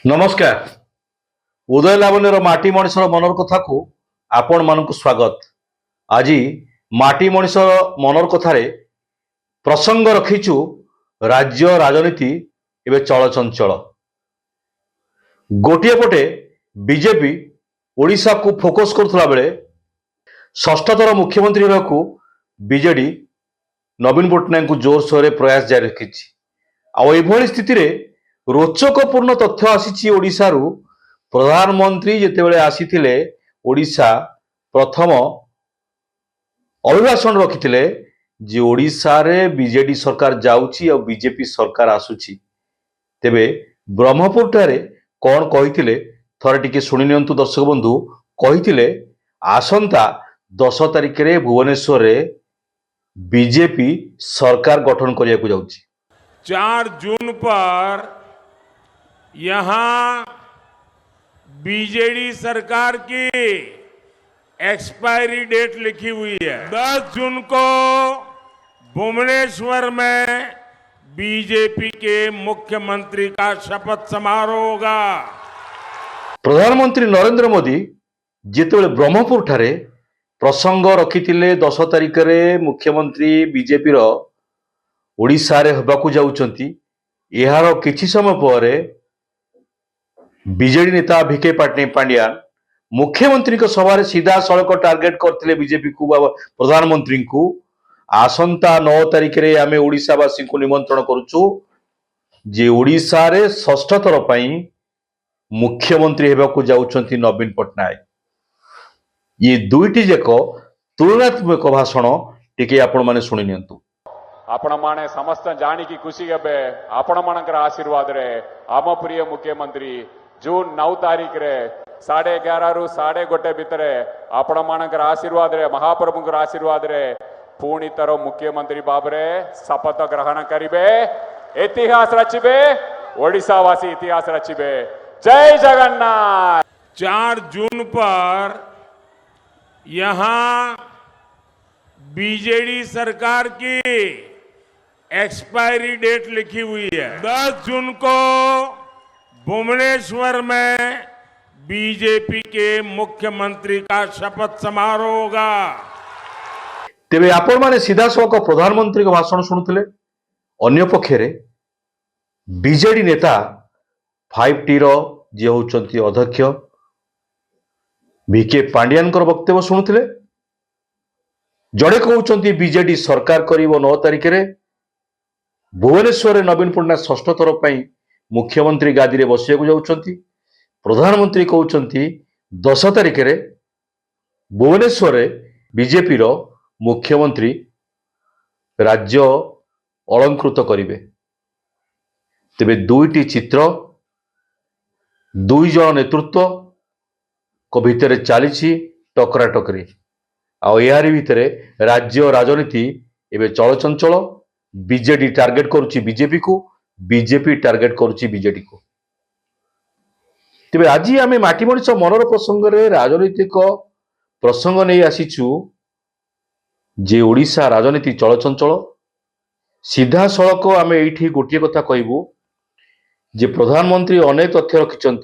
नमस्कार। उदय लावण्यर माटी मनिषर मनर कथा को आपण मानक स्वागत। आज माटी मनिषर मनर कथारे प्रसंग रखीचु राज्य राजनीति एवं चलचंचल। गोटे पटे बीजेपी ओडिशा को फोकस करुला बेले षष्ठ थर मुख्यमंत्री होगा बीजेडी नवीन पट्टनायक को जोरसोर प्रयास जारी रखी। आभली स्थित रोचकपूर्ण तथ्य आसी ओडिशारू प्रधानमंत्री जितेबाला आसीथिले ओडिशा प्रथम अभिभाषण रखिथिले जे ओडिशा रे बीजेडी सरकार जाउची और बीजेपी सरकार आसुची। तेबे ब्रह्मपुर ठारे कौन कहिथिले थरे टिके सुनि नियंतु दर्शक बंधु। कहिथिले आसंता 10 तारिख रे भुवनेश्वर रे बीजेपी सरकार गठन करिया को जाउची। 4 जून पर यहां बीजेडी सरकार की एक्सपायरी डेट लिखी हुई है। 10 जून को भुवनेश्वर में बीजेपी के मुख्यमंत्री का शपथ समारोह होगा। प्रधानमंत्री नरेंद्र मोदी जितेबाला ब्रह्मपुर ठारे प्रसंग रखिथिले 10 तारिख रे मुख्यमंत्री बीजेपी रो ओडिशा रे होबाकू जाउचंती। एहार किछि समय पर बीजेडी नेता भिके पांड्यान मुख्यमंत्री को सभा सीधा सड़क टार्गेट करते बीजेपी को प्रधानमंत्री को आसंता 9 तारिख रे आमे ओडिशावासी को निमंत्रण करुचु जे ओडिशा रे षष्ठ थर पई मुख्यमंत्री हेबाकू जाउचंती नवीन पट्टनायक। ये दुईटी जक तुलनात्मक भाषण टिके आपण माने सुनि नियंतु। आपण माने समस्त जानी की खुशी हेबे आपण मानकर आशीर्वाद रे आम प्रिय मुख्यमंत्री जून 9 तारिख रे 11:30 रु 1:30 भितर आपण मानकर आशीर्वाद रे महाप्रभुकर आशीर्वाद रे पुणी तर मुख्यमंत्री बाबरे शपथ ग्रहण करिबे। इतिहास रचिबे, ओडिशावासी इतिहास रचिबे। जय जगन्नाथ। 4 जून पर यहां बीजेडी सरकार की एक्सपायरी डेट लिखी हुई है। 10 जून को भुवनेश्वर में बीजेपी के मुख्यमंत्री का शपथ समारोह होगा। तेबे आपण माने सीधा सड़क प्रधानमंत्री का भाषण शुणुथिले। अन्य पक्षरे बीजेडी नेता 5T रो जे होचंती अध्यक्ष भिके पांड्यान वक्तव्य शुणुथिले। जड़े कहउचंती बीजेडी सरकार करिवो 9 तारिख रे भुवनेश्वर नवीन पट्टनायक षष्ठ थर पई मुख्यमंत्री गादी रे बसिया को जाउचंती। प्रधानमंत्री कहउचंती 10 तारिख रे भुवनेश्वर रे बीजेपी रो मुख्यमंत्री राज्य अलंकृत करिवे। तेबे दुईटी चित्र दुई जन नेतृत्व को भितर चली टकरा टकरी आ यारी भितर राज्य राजनीति एवं चलचंचल। बीजेडी टार्गेट करुच्ची बीजेपी को, बीजेपी टार्गेट करुच्ची बीजेडी को। तेबे आज आम माटी मनिष मनर प्रसंग रे राजनीतिक प्रसंग नहीं आसीचु जे ओडिशा राजनीति चलचंचल। सीधा सड़क आम ये गोटे कथा कहबू जे प्रधानमंत्री अनेक तथ्य रखिंट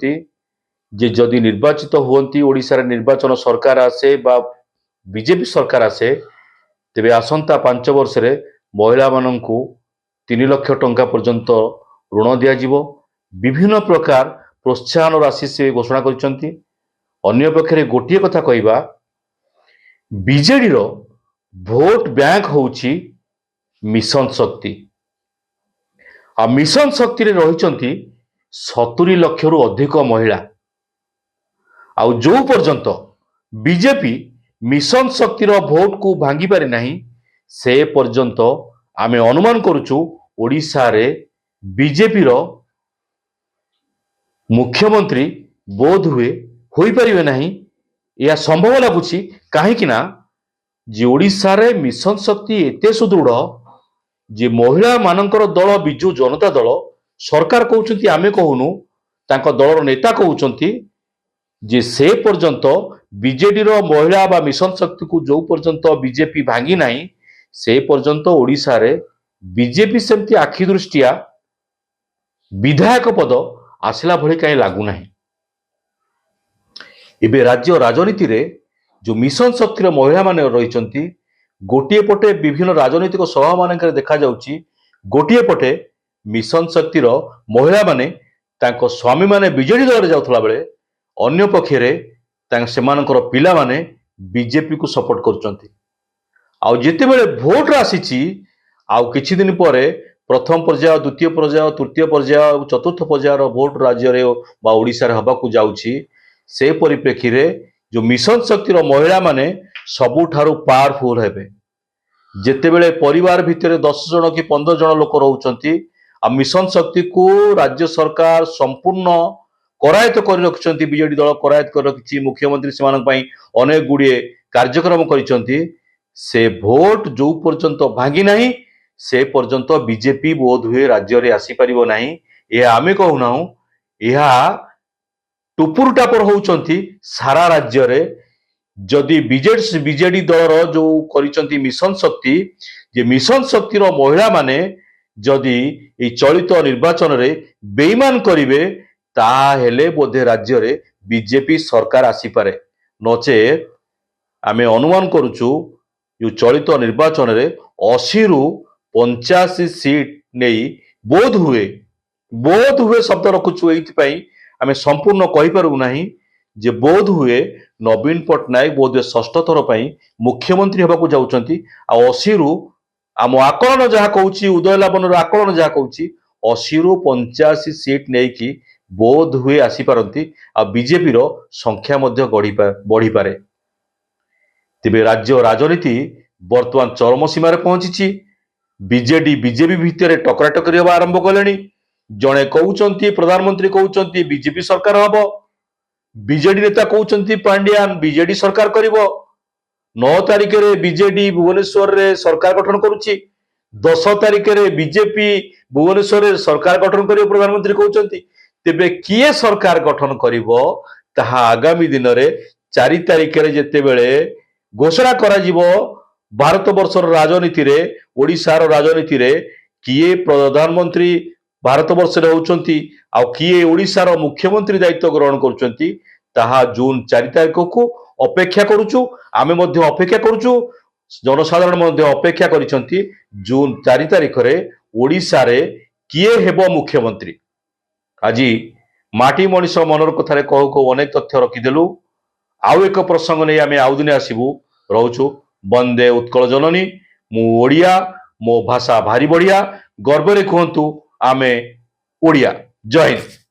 जे जदि निर्वाचित हुवंती ओडिशा रे निर्वाचन सरकार आसे बा बीजेपी सरकार आसे तेबे आसंता 5 वर्ष रे महिला माननकु 3 लाख टंका पर्यंत ऋण दिया जिवो। विभिन्न प्रकार प्रोत्साहन राशि से घोषणा करिसंती। अन्य पक्षरे गोटे कथा कहबा बीजेडी रो भोट बैंक होउची मिशन शक्ति। आ मिशन शक्ति रे रहिसंती 70 लाख रु अधिक महिला। आ जो पर्यंत बीजेपी मिशन शक्ति रो भोट को भांगी पारे नहीं से पर्यंत आमे अनुमान करुचु ओडिशा रे बीजेपी रो मुख्यमंत्री बोध हुए होई परिवे नहीं। यह संभव लगुची काहे ना जे ओडिशा रे मिशन शक्ति एते सुदृढ़ जे महिला मानकर दल बिजु जनता दल सरकार कहउचंती आमे कहूनु तांको दलर नेता कहउचंती जे से पर्यंत बीजेडी रो महिला बा मिशन शक्ति को जो पर्यंत बीजेपी भांगी नहीं से पर्यंत ओडिशा रे बीजेपी सेमती आखि दृष्टिया विधायक पद ଆସିଲା ଭଳି କାହିଁ ଲାଗୁନାହିଁ। ଏବେ ରାଜ୍ୟ ରାଜନୀତିରେ ଯୋଉ ମିଶନ ଶକ୍ତିର ମହିଳାମାନେ ରହିଛନ୍ତି, ଗୋଟିଏ ପଟେ ବିଭିନ୍ନ ରାଜନୈତିକ ସଭାମାନଙ୍କରେ ଦେଖାଯାଉଛି, ଗୋଟିଏ ପଟେ ମିଶନ ଶକ୍ତିର ମହିଳାମାନେ ତାଙ୍କ ସ୍ୱାମୀମାନେ ବିଜେଡି ଦଳରେ ଯାଉଥିଲା ବେଳେ ଅନ୍ୟ ପକ୍ଷରେ ସେମାନଙ୍କର ପିଲାମାନେ ବିଜେପିକୁ ସପୋର୍ଟ କରୁଛନ୍ତି। ଆଉ ଯେତେବେଳେ ଭୋଟ ଆସିଛି, ଆଉ କିଛି ଦିନ ପରେ ପ୍ରଥମ ପର୍ଯ୍ୟାୟ, ଦ୍ୱିତୀୟ ପର୍ଯ୍ୟାୟ, ତୃତୀୟ ପର୍ଯ୍ୟାୟ, ଚତୁର୍ଥ ପର୍ଯ୍ୟାୟର ଭୋଟ ରାଜ୍ୟରେ ବା ଓଡ଼ିଶାରେ ହେବାକୁ ଯାଉଛି, ସେ ପରିପ୍ରେକ୍ଷୀରେ ଯୋଉ ମିଶନ ଶକ୍ତିର ମହିଳାମାନେ ସବୁଠାରୁ ପାୱାରଫୁଲ ହେବେ। ଯେତେବେଳେ ପରିବାର ଭିତରେ 10 ଜଣ କି 15 ଜଣ ଲୋକ ରହୁଛନ୍ତି, ଆଉ ମିଶନ ଶକ୍ତିକୁ ରାଜ୍ୟ ସରକାର ସମ୍ପୂର୍ଣ୍ଣ କରାୟତ୍ତ କରି ରଖିଛନ୍ତି, ବିଜେଡି ଦଳ କରାୟତ୍ତ କରି ରଖିଛି, ମୁଖ୍ୟମନ୍ତ୍ରୀ ସେମାନଙ୍କ ପାଇଁ ଅନେକ ଗୁଡ଼ିଏ କାର୍ଯ୍ୟକ୍ରମ କରିଛନ୍ତି। ସେ ଭୋଟ ଯୋଉ ପର୍ଯ୍ୟନ୍ତ ଭାଙ୍ଗି ନାହିଁ, ସେ ପର୍ଯ୍ୟନ୍ତ ବିଜେପି ବୋଧ ହୁଏ ରାଜ୍ୟରେ ଆସିପାରିବ ନାହିଁ। ଏହା ଆମେ କହୁନାହୁଁ, ଏହା ଟୁପୁର ଟାପର ହଉଛନ୍ତି ସାରା ରାଜ୍ୟରେ। ଯଦି ବିଜେଡି ଦଳର ଯୋଉ କରିଛନ୍ତି ମିଶନ ଶକ୍ତି, ଯେ ମିଶନ ଶକ୍ତିର ମହିଳାମାନେ ଯଦି এই ଚଳିତ ନିର୍ବାଚନରେ ବେଇମାନ କରିବେ, ତାହେଲେ ବୋଧେ ରାଜ୍ୟରେ ବିଜେପି ସରକାର ଆସିପାରେ। ନଚେତ ଆମେ ଅନୁମାନ କରୁଛୁ ଯୋଉ ଚଳିତ ନିର୍ବାଚନରେ 80ରୁ 85 ସିଟ୍ ନେଇ ବୋଧ ହୁଏ ଶବ୍ଦ ରଖୁଛୁ, ଏଇଥିପାଇଁ ଆମେ ସମ୍ପୂର୍ଣ୍ଣ କହିପାରିବୁ ନାହିଁ ଯେ ବୋଧ ହୁଏ ନବୀନ ପଟ୍ଟନାୟକ ବୋଧହୁଏ ଷଷ୍ଠ ଥର ପାଇଁ ମୁଖ୍ୟମନ୍ତ୍ରୀ ହେବାକୁ ଯାଉଛନ୍ତି। ଆଉ 80ରୁ ଆମ ଆକଳନ ଯାହା କହୁଛି, ଉଦୟ ଲାବଣର ଆକଳନ ଯାହା କହୁଛି, 80ରୁ 85 ସିଟ୍ ନେଇକି ବୋଧ ହୁଏ ଆସିପାରନ୍ତି, ଆଉ ବିଜେପିର ସଂଖ୍ୟା ମଧ୍ୟ ବଢିପାରେ। ତେବେ ରାଜ୍ୟ ରାଜନୀତି ବର୍ତ୍ତମାନ ଚରମ ସୀମାରେ ପହଞ୍ଚିଛି। ବିଜେପି ଭିତରେ ଟକରାଟକରି ହେବା ଆରମ୍ଭ କଲେଣି। ଜଣେ କହୁଛନ୍ତି, ପ୍ରଧାନମନ୍ତ୍ରୀ କହୁଛନ୍ତି ବିଜେପି ସରକାର ହବ, ବିଜେଡି ନେତା କହୁଛନ୍ତି ପାଣ୍ଡିଆନ ବିଜେଡି ସରକାର କରିବ। 9 ତାରିଖରେ ବିଜେଡି ଭୁବନେଶ୍ୱରରେ ସରକାର ଗଠନ କରୁଛି, 10 ତାରିଖରେ ବିଜେପି ଭୁବନେଶ୍ୱରରେ ସରକାର ଗଠନ କରିବ ପ୍ରଧାନମନ୍ତ୍ରୀ କହୁଛନ୍ତି। ତେବେ କିଏ ସରକାର ଗଠନ କରିବ ତାହା ଆଗାମୀ ଦିନରେ 4 ତାରିଖରେ ଯେତେବେଳେ ଘୋଷଣା କରାଯିବ, ଭାରତ ବର୍ଷର ରାଜନୀତିରେ, ଓଡ଼ିଶାର ରାଜନୀତିରେ କିଏ ପ୍ରଧାନମନ୍ତ୍ରୀ ଭାରତ ବର୍ଷରେ ହେଉଛନ୍ତି ଆଉ କିଏ ଓଡ଼ିଶାର ମୁଖ୍ୟମନ୍ତ୍ରୀ ଦାୟିତ୍ୱ ଗ୍ରହଣ କରୁଛନ୍ତି, ତାହା ଜୁନ 4 ତାରିଖକୁ ଅପେକ୍ଷା କରୁଛୁ। ଆମେ ମଧ୍ୟ ଅପେକ୍ଷା କରୁଛୁ, ଜନସାଧାରଣ ମଧ୍ୟ ଅପେକ୍ଷା କରିଛନ୍ତି ଜୁନ 4 ତାରିଖରେ ଓଡ଼ିଶାରେ କିଏ ହେବ ମୁଖ୍ୟମନ୍ତ୍ରୀ। ଆଜି ମାଟି ମଣିଷ ମନର କଥାରେ କହୁ କହୁ ଅନେକ ତଥ୍ୟ ରଖିଦେଲୁ। ଆଉ ଏକ ପ୍ରସଙ୍ଗ ନେଇ ଆମେ ଆଉ ଦିନେ ଆସିବୁ। ରହୁଛୁ। ବନ୍ଦେ ଉତ୍କଳ ଜନନୀ। ମୁଁ ଓଡ଼ିଆ, ମୋ ଭାଷା ଭାରି ବଢ଼ିଆ। ଗର୍ବରେ କୁହନ୍ତୁ ଆମେ ଓଡ଼ିଆ। ଜୟ ହିନ୍ଦ।